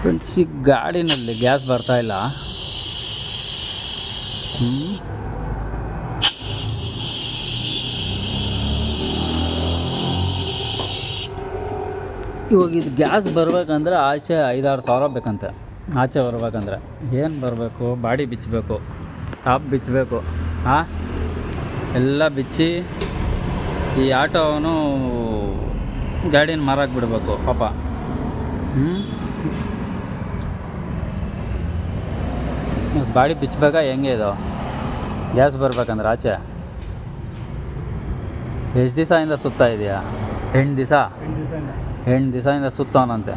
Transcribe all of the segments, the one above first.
Friends, ಈ ಗಾಡಿನಲ್ಲಿ gas ಬರ್ತಾಯಿಲ್ಲ. ಇವಾಗ ಇದು ಗ್ಯಾಸ್ ಬರಬೇಕಂದ್ರೆ ಆಚೆ 5-6 ಸಾವಿರ ಬೇಕಂತೆ. ಆಚೆ ಬರ್ಬೇಕಂದ್ರೆ ಏನು ಬರಬೇಕು, ಬಾಡಿ ಬಿಚ್ಚಬೇಕು, ಟಾಪ್ ಬಿಚ್ಚಬೇಕು, ಎಲ್ಲ ಬಿಚ್ಚಿ ಈ ಆಟೋವನು ಗಾಡಿನ ಮಾರಕ್ಕೆ ಬಿಡಬೇಕು ಪಾಪ. ಬಾಡಿ ಬಿಚ್ಚಬೇಕಾ ಹೆಂಗೆ ಇದು ಗ್ಯಾಸ್ ಬರ್ಬೇಕಂದ್ರೆ ಆಚೆ? ಎಷ್ಟು ದಿವಸದಿಂದ ಸುತ್ತಾ ಇದೆಯಾ? 8 ದಿವಸದಿಂದ ಸುತ್ತವನಂತೆ.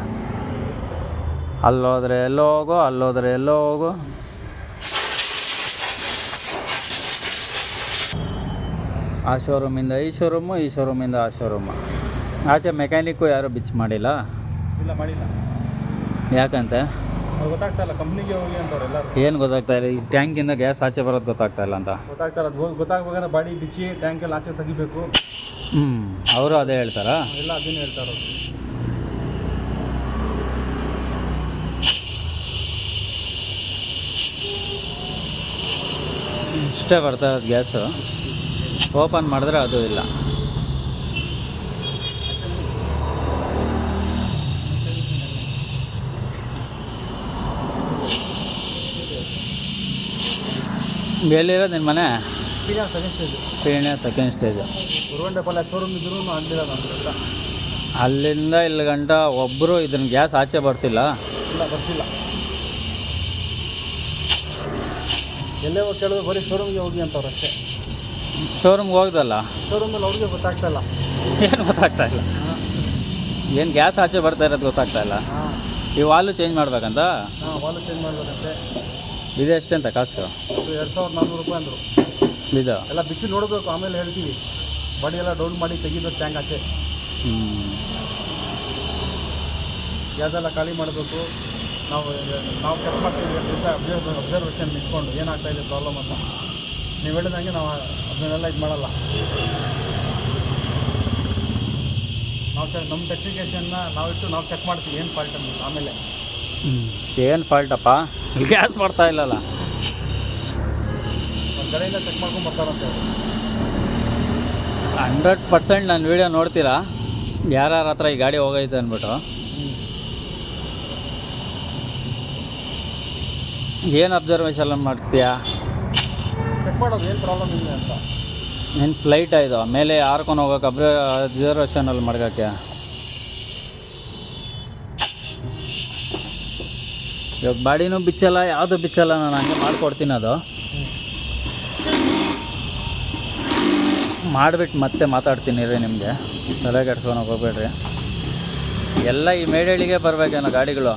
ಅಲ್ಲೋದ್ರೆ ಎಲ್ಲೋ ಹೋಗೋ, ಅಲ್ಲೋದ್ರೆ ಎಲ್ಲೋ ಹೋಗೋ. ಆ ಶೋರೂಮಿಂದ ಈ ಶೋರೂಮು, ಈ ಶೋರೂಮಿಂದ ಆ ಶೋರೂಮು. ಆಚೆ ಮೆಕ್ಯಾನಿಕ್ಕು ಯಾರೂ ಬಿಚ್ ಮಾಡಿಲ್ಲ. ಯಾಕಂತೆ ಗೊತ್ತಾಗ್ತಾಯಿಲ್ಲ, ಕಂಪ್ನಿಗೆ ಹೋಗಿ ಅಂತವ್ರು ಎಲ್ಲರೂ. ಏನು ಗೊತ್ತಾಗ್ತಾಯಿಲ್ಲ? ಈ ಟ್ಯಾಂಕಿಂದ ಗ್ಯಾಸ್ ಆಚೆ ಬರೋದು ಗೊತ್ತಾಗ್ತಾಯಿಲ್ಲ ಅಂತ. ಗೊತ್ತಾಗ್ಬೇಕಾದ್ರೆ ಬಾಡಿ ಬಿಚ್ಚಿ ಟ್ಯಾಂಕೆಲ್ಲ ಆಚೆ ತೆಗಿಬೇಕು. ಅವರು ಅದೇ ಹೇಳ್ತಾರಾ? ಎಲ್ಲ ಅದನ್ನೇ ಹೇಳ್ತಾರೆ. ಇಷ್ಟೇ ಬರ್ತಾ ಇರೋದು ಗ್ಯಾಸು. ಓಪನ್ ಮಾಡಿದ್ರೆ ಅದು ಇಲ್ಲ. ಎಲ್ಲಿರೋದು ನಿನ್ನ ಮನೆ? Peenya second stage. ಶೋರೂಮ್ ಇದ್ರೂ ಆಗಲಿಲ್ಲ ನಮ್ಗೆ. ಅಲ್ಲಿಂದ ಇಲ್ಲಿ ಗಂಟ ಒಬ್ಬರು ಇದನ್ನ ಗ್ಯಾಸ್ ಆಚೆ ಬರ್ತಿಲ್ಲ. ಬರ್ತಿಲ್ಲ. ಎಲ್ಲೇ ಹೋಗಿ ಕೇಳಿದ್ರು ಬರೀ ಶೋರೂಮ್ಗೆ ಹೋಗಿ ಅಂತವ್ರು ಅಷ್ಟೇ. ಶೋರೂಮ್ಗೆ ಹೋಗ್ದಲ್ಲ, ಶೋರೂಮಲ್ಲಿ ಅವ್ರಿಗೆ ಗೊತ್ತಾಗ್ತಾಯಿಲ್ಲ. ಏನು ಗೊತ್ತಾಗ್ತಾಯಿಲ್ಲ? ಏನು ಗ್ಯಾಸ್ ಆಚೆ ಬರ್ತಾ ಇರೋದು ಗೊತ್ತಾಗ್ತಾಯಿಲ್ಲ. ಈ ವಾಲು ಚೇಂಜ್ ಮಾಡ್ಬೇಕಂತ. ವಾಲು ಚೇಂಜ್ ಮಾಡ್ಬೇಕಂತೆ. ಇದು ಎಷ್ಟಂತ ಕಾಸ್ಟು? 2400 ರೂಪಾಯಿ ಅಂದರು. ಇದು ಎಲ್ಲ ಬಿಚ್ಚಿ ನೋಡಬೇಕು, ಆಮೇಲೆ ಹೇಳ್ತೀವಿ. ಬಾಡಿ ಎಲ್ಲ ಡೌನ್ ಮಾಡಿ ತೆಗಿಬೇಕು ಟ್ಯಾಂಕ್ ಆಚೆ. ಗ್ಯಾಸೆಲ್ಲ ಖಾಲಿ ಮಾಡಬೇಕು. ನಾವು ಚೆಕ್ ಮಾಡ್ತೀವಿ ಅಬ್ಸರ್ವೇಷನ್ ನಿಂತ್ಕೊಂಡು ಏನಾಗ್ತಾಯಿದೆ ಪ್ರಾಬ್ಲಮ್ ಅಂತ. ನೀವು ಹೇಳಿದಂಗೆ ನಾವು ಅದನ್ನೆಲ್ಲ ಇದು ಮಾಡಲ್ಲ. ನಾವು ನಮ್ಮ ಸ್ಪೆಸಿಫಿಕೇಷನ್ನ ನಾವು ಚೆಕ್ ಮಾಡ್ತೀವಿ ಏನು ಫಾಲ್ಟ್ ಅಂತ. ಆಮೇಲೆ ಏನು ಫಾಲ್ಟಪ್ಪ? ಗ್ಯಾಸ್ ಬರ್ತಾ ಇಲ್ಲಲ್ಲ. ಒಂದು ಕಡೆಯಿಂದ ಚೆಕ್ ಮಾಡ್ಕೊಂಡು ಬರ್ತಾರಂತೆ. 100% ನಾನು ವೀಡಿಯೋ ನೋಡ್ತೀರಾ ಯಾರ ಹತ್ರ ಈ ಗಾಡಿ ಹೋಗೈತೆ ಅಂದ್ಬಿಟ್ಟು? ಏನು ಅಬ್ಸರ್ವೇಷನ್ ಮಾಡ್ತೀಯಾ? ಚೆಕ್ ಮಾಡೋದು ಏನು ಪ್ರಾಬ್ಲಮ್ ಇಲ್ಲ ಅಂತ. ಏನು ಫ್ಲೈಟ್ ಇದು ಮೇಲೆ ಹಾರ್ಕೊಂಡು ಹೋಗೋಕೆ ಅಬ್ಸರ್ವೇಷನಲ್ಲಿ ಮಾಡ್ಕೋಕ್ಕೆ? ಇವಾಗ ಬಾಡಿನೂ ಬಿಚ್ಚಲ್ಲ, ಯಾವುದು ಬಿಚ್ಚಲ್ಲ. ನಾನು ಹಂಗೆ ಮಾಡಿಕೊಡ್ತೀನಿ. ಅದು ಮಾಡಿಬಿಟ್ಟು ಮತ್ತೆ ಮಾತಾಡ್ತೀನಿ ರೀ. ನಿಮಗೆ ತಲೆ ಕೆಡ್ಸ್ಕೊಳಕ್ಕೆ ಹೋಗ್ಬೇಡ್ರಿ. ಎಲ್ಲ ಈ ಮೇಡಳಿಗೆ ಬರಬೇಕೇನೋ ಗಾಡಿಗಳು.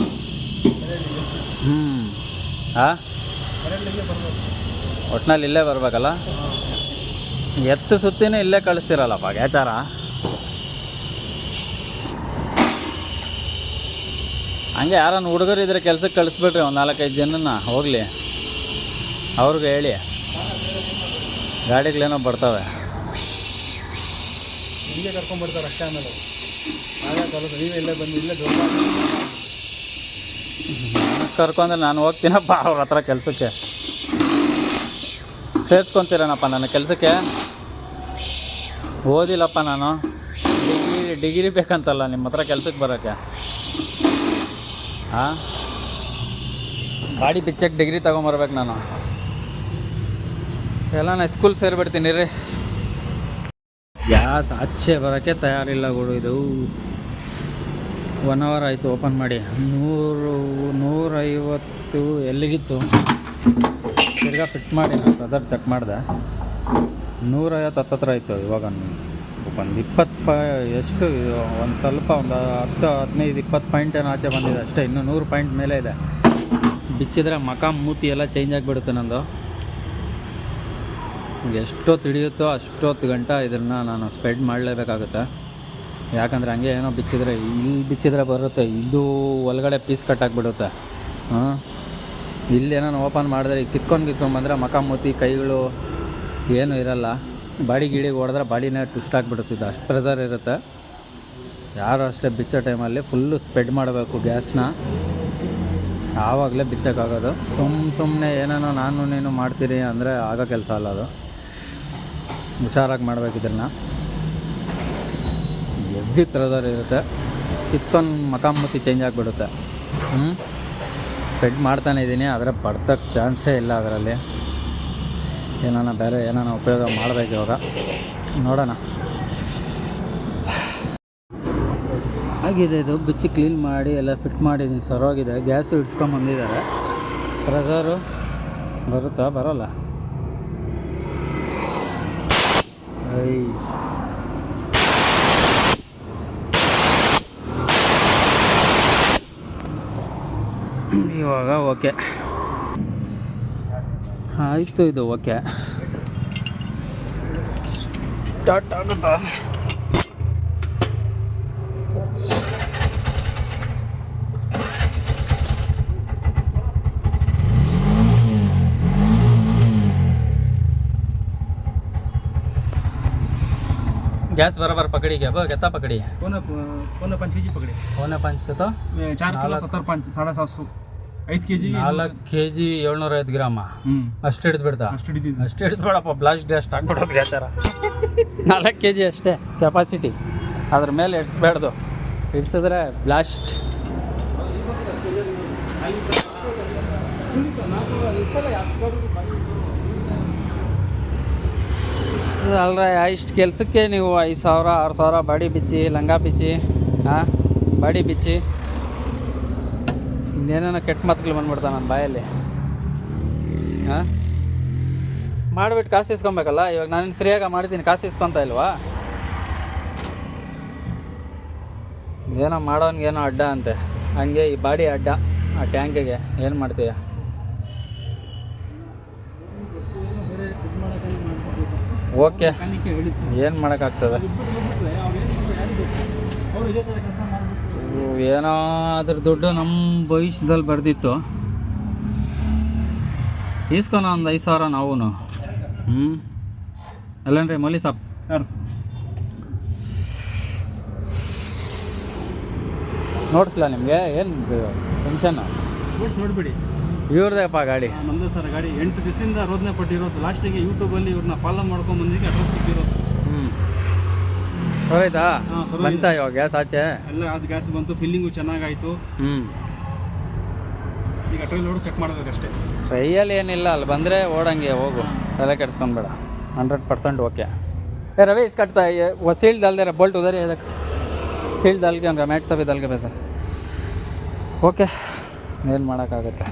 ಒಟ್ಟಿನಲ್ಲಿ ಇಲ್ಲೇ ಬರಬೇಕಲ್ಲ. ಎತ್ತು ಸುತ್ತಿನೂ ಇಲ್ಲೇ ಕಳಿಸ್ತಿರಲ್ಲಪ್ಪ ಗ್ಯಾಚಾರ. ಹಂಗೆ ಯಾರನ್ನು ಹುಡುಗರು ಇದ್ರೆ ಕೆಲ್ಸಕ್ಕೆ ಕಳಿಸ್ಬಿಟ್ರಿ, ಒಂದು 4-5 ಜನನ ಹೋಗಲಿ. ಅವ್ರಿಗೆ ಹೇಳಿ ಗಾಡಿಗಳೇನೋ ಬರ್ತವೆ. ಹಿಂಗೆ ಕರ್ಕೊಂಡ್ಬರ್ತಾರೆ ಅಷ್ಟೇ. ಆಮೇಲೆ ನೀವೇ ಇಲ್ಲೇ ಬಂದು ಇಲ್ಲೇ ದೊಡ್ಡ ಕರ್ಕೊಂಡ್ರೆ ನಾನು ಹೋಗ್ತೀನಪ್ಪ ಅವ್ರ ಹತ್ರ ಕೆಲಸಕ್ಕೆ. ಸೇರಿಸ್ಕೊತೀರೇನಪ್ಪ ನನ್ನ ಕೆಲಸಕ್ಕೆ? ಓದಿಲ್ಲಪ್ಪ ನಾನು. ಡಿಗ್ರಿ ಬೇಕಂತಲ್ಲ ನಿಮ್ಮ ಹತ್ರ ಕೆಲ್ಸಕ್ಕೆ ಬರೋಕ್ಕೆ. ಗಾಡಿ ಬಿಚ್ಚಕ್ಕೆ ಡಿಗ್ರಿ ತೊಗೊಂಬರ್ಬೇಕು ನಾನು. ಎಲ್ಲ ನಾನು ಸ್ಕೂಲ್ ಸೇರಿಬಿಡ್ತೀನಿ ರೀ. ಗ್ಯಾಸ್ ಆಚೆ ಬರೋಕ್ಕೆ ತಯಾರಿಲ್ಲ ಗುಡು. ಇದು 1 ಅವರ್ ಆಯಿತು ಓಪನ್ ಮಾಡಿ. 150 ಎಲ್ಲಿಗಿತ್ತು? ತಿರ್ಗಾ ಫಿಟ್ ಮಾಡಿ ನಾನು ಬ್ರದರ್ ಚೆಕ್ ಮಾಡಿದೆ. 150 ಹತ್ತತ್ರ ಆಯಿತು. ಇವಾಗ ಒಂದು 20 ಎಷ್ಟು ಒಂದು ಸ್ವಲ್ಪ ಒಂದು 10-15-20 ಪಾಯಿಂಟ್ ಏನೋ ಆಚೆ ಬಂದಿದೆ ಅಷ್ಟೇ. ಇನ್ನೂ 100 ಪಾಯಿಂಟ್ ಮೇಲೆ ಇದೆ. ಬಿಚ್ಚಿದ್ರೆ ಮಕ ಮೂತಿ ಎಲ್ಲ ಚೇಂಜ್ ಆಗಿಬಿಡುತ್ತೆ ನಂದು. ಎಷ್ಟೊತ್ತು ಹಿಡಿಯುತ್ತೋ ಅಷ್ಟೊತ್ತು ಗಂಟ ಇದನ್ನು ನಾನು ಸ್ಪೆಡ್ ಮಾಡಲೇಬೇಕಾಗುತ್ತೆ. ಯಾಕಂದರೆ ಹಂಗೆ ಏನೋ ಬಿಚ್ಚಿದ್ರೆ ಇಲ್ಲಿ ಬಿಚ್ಚಿದ್ರೆ ಬರುತ್ತೆ, ಇದು ಒಳಗಡೆ ಪೀಸ್ ಕಟ್ಟಾಗಿಬಿಡುತ್ತೆ. ಇಲ್ಲೇನೋ ಓಪನ್ ಮಾಡಿದ್ರೆ ಕಿತ್ಕೊಂಡ್ಬಂದರೆ ಮಕ ಮೂತಿ ಕೈಗಳು ಏನೂ ಇರಲ್ಲ. ಬಾಡಿ ಗಿಡಿಗೆ ಹೊಡೆದ್ರೆ ಬಾಡಿನೇ ಟ್ವಿಸ್ಟ್ ಆಗಿಬಿಡುತ್ತಿದ್ದು, ಅಷ್ಟು ಪ್ರೆಸರ್ ಇರುತ್ತೆ. ಯಾರು ಅಷ್ಟೇ ಬಿಚ್ಚೋ ಟೈಮಲ್ಲಿ ಫುಲ್ಲು ಸ್ಪ್ರೆಡ್ ಮಾಡಬೇಕು ಗ್ಯಾಸ್ನ. ಆವಾಗಲೇ ಬಿಚ್ಚೋಕ್ಕಾಗೋದು. ಸುಮ್ಮನೆ ಏನೇನೋ ನಾನು ನೀನು ಮಾಡ್ತೀರಿ ಅಂದರೆ ಆಗೋ ಕೆಲಸ ಅಲ್ಲ ಅದು. ಹುಷಾರಾಗಿ ಮಾಡಬೇಕಿದ್ರನ್ನ. ಎವ್ರಿ ಥರದವ್ರು ಇರುತ್ತೆ. ಕಿತ್ಕೊಂಡು ಮಕಾಮುತಿ ಚೇಂಜ್ ಆಗಿಬಿಡುತ್ತೆ. ಸ್ಪ್ರೆಡ್ ಮಾಡ್ತಾನೆ ಇದ್ದೀನಿ, ಆದರೆ ಪಡ್ತಕ್ಕೆ ಚಾನ್ಸೇ ಇಲ್ಲ ಅದರಲ್ಲಿ. ಬೇರೆ ಏನಾನ ಉಪಯೋಗ ಮಾಡಬೇಕು ಇವಾಗ, ನೋಡೋಣ. ಆಗಿದೆ ಇದು, ಬಿಚ್ಚಿ ಕ್ಲೀನ್ ಮಾಡಿ ಎಲ್ಲ ಫಿಟ್ ಮಾಡಿದ್ದೀನಿ, ಸರೋಗಿದೆ. ಗ್ಯಾಸು ಇಡ್ಸ್ಕೊಂಬಂದಿದ್ದಾರೆ. ಪ್ರೆಷರು ಬರುತ್ತಾ ಬರೋಲ್ಲ? ಇವಾಗ ಓಕೆ ಆಯಿತು, ಇದು ಓಕೆ ಸ್ಟಾರ್ಟ್ ಆಗುತ್ತಾ? गैस बराबर पकड़ी क्या? कितना पकड़ी? पौने 5 kg पकड़ी. पौने 5 के तो 4 किलो 70 750 5 kg 4 kg 750 ಗ್ರಾಮ ಅಷ್ಟು ಹಿಡಿದ್ಬಿಡ್ತಾ? ಅಷ್ಟು ಹಿಡಿದ್ಬೇಡಪ್ಪ, ಬ್ಲಾಸ್ಟ್ ಗ್ಯಾಸ್ಟ್ ಆಗ್ಬಿಡೋದು ಗ್ಯಾಸರ. 4 kg ಅಷ್ಟೇ ಕೆಪಾಸಿಟಿ, ಅದ್ರ ಮೇಲೆ ಇಡಿಸ್ಬೇಡ್ದು. ಇಡಿಸಿದ್ರೆ ಬ್ಲಾಸ್ಟ್. ಅಲ್ರ, ಇಷ್ಟು ಕೆಲಸಕ್ಕೆ ನೀವು 5,000 6,000 ಬಾಡಿ ಬಿಚ್ಚಿ, ಲಂಗ ಬಿಚ್ಚಿ, ಬಾಡಿ ಬಿಚ್ಚಿ, ಇನ್ನೇನೋ ಕೆಟ್ಟ ಮಾತುಗಳು ಬಂದ್ಬಿಡ್ತಾವೆ ನನ್ನ ಬಾಯಲ್ಲಿ. ಮಾಡಿಬಿಟ್ಟು ಕಾಸು ಇಸ್ಕೊಬೇಕಲ್ಲ. ಇವಾಗ ನಾನು ಫ್ರೀಯಾಗಿ ಮಾಡ್ತೀನಿ, ಕಾಸು ಇಸ್ಕೊತ ಇಲ್ವಾ? ಏನೋ ಮಾಡೋನ್ಗೇನೋ ಅಡ್ಡ ಅಂತೆ, ಹಂಗೆ ಈ ಬಾಡಿ ಅಡ್ಡ ಆ ಟ್ಯಾಂಕಿಗೆ. ಏನು ಮಾಡ್ತೀಯ? ಓಕೆ, ಏನು ಮಾಡೋಕ್ಕಾಗ್ತದೆ? ಏನೋ ಅದ್ರ ದುಡ್ಡು ನಮ್ಮ ಭವಿಷ್ಯದಲ್ಲಿ ಬರ್ದಿತ್ತು. ಈಸ್ಕೊನ ಒಂದು 5,000 ನಾವು. ಅಲ್ಲನ್ರಿ ಮೌಲಿ ಸಾಬ್, ನೋಡಿಸ್ಲಾ ನಿಮಗೆ? ಏನು ಟೆನ್ಷನ್? ನೋಡ್ಬಿಡಿ, ಇವ್ರದೇಪ್ಪ ಗಾಡಿ. ನಮ್ಮದೇ ಸರ್ ಗಾಡಿ. 8 ದಿವಸದಿಂದ ರೋದನೆ ಪಟ್ಟಿರೋದು. ಲಾಸ್ಟಿಗೆ ಯೂಟ್ಯೂಬಲ್ಲಿ ಇವ್ರನ್ನ ಫಾಲೋ ಮಾಡ್ಕೊಂಡು ಬಂದಿಗೆ ಅಡ್ರೆಸ್ ಸಿಕ್ಕಿರೋದು. ಹೋಯ್ತಾ? ಬಂತ ಇವಾಗ ಗ್ಯಾಸ್ ಆಚೆ? ಎಲ್ಲ ಗ್ಯಾಸ್ ಬಂತು, ಫಿಲ್ಲಿಂಗು ಚೆನ್ನಾಗಾಯಿತು. ಈಗ ಟ್ರೈ ಲೋಡು ಚೆಕ್ ಮಾಡಬೇಕಷ್ಟೇ. ಟ್ರೈಯಲ್ಲಿ ಏನಿಲ್ಲ, ಅಲ್ಲಿ ಬಂದರೆ ಓಡಂಗೆ ಹೋಗು, ತಲೆ ಕೆಡಿಸ್ಕೊಂಬೇಡ. 100% ಓಕೆ. रवि इस कटता है वो सील डाल दे रहा, बोल्ट उधर ही है, सील डाल के मैट सभी डाल के बैठा. ओके, ಏನು ಮಾಡೋಕ್ಕಾಗುತ್ತೆ?